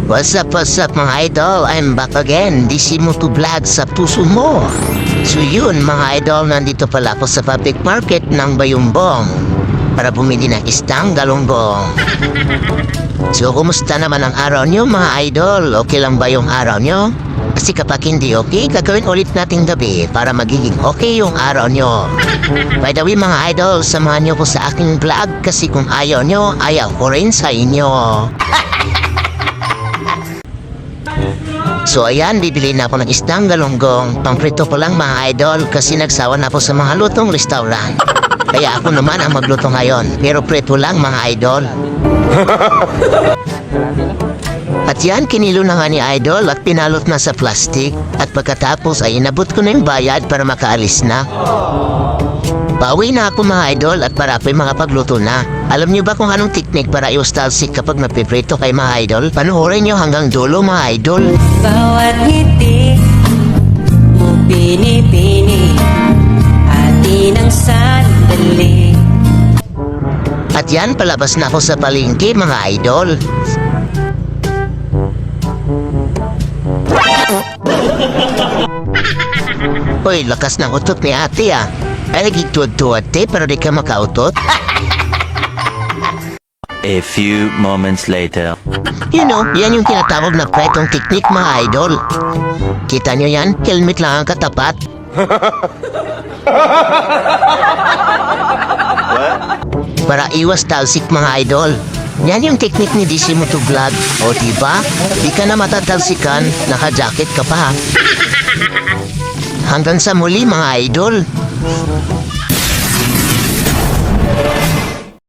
What's up mga idol? I'm back again. Disimo to vlog sa puso mo. So yun mga idol, nandito pala ako sa public market ng Bayumbong para bumili ng istang galunggong. So kumusta naman ang araw nyo mga idol? Okay lang ba yung araw nyo? Kasi kapag hindi okay, gagawin ulit nating gabi para magiging okay yung araw nyo. By the way mga idol, samahan nyo ko sa aking vlog kasi kung ayaw nyo, ayaw ko rin sa inyo. So ayan, bibili na ako ng istang galunggong. Pamprito ko lang mga idol kasi nagsawa na ako sa mga lutong restaurant. Kaya ako naman ang magluto ngayon, pero prito lang mga idol. At yan, kinilo na nga ni idol at pinalot na sa plastic. At pagkatapos ay inabot ko na yung bayad para makaalis na. Pauwi na ako mga idol at para ako'y makapagluto na. Alam niyo ba kung anong teknik para i-nostalgic kapag napiprito kay mga idol? Panoorin niyo hanggang dulo mga idol. Bawat ngiti mo pinipini atin ang sandali. At yan, palabas na ako sa palengke mga idol. Hoy, lakas ng utot ni ate ah. Ay, nagituad-tuad pero di ka makautot. A few moments later. You know, yan yung tinatawag na pretong teknik mga idol. Kita nyo yan? Helmet lang ang katapat. Para iwas talsik mga idol. Yan yung teknik ni Disimo to vlog. O diba? Di ka na matatalsikan, naka-jacket ka pa. Hanggang sa muli mga idol.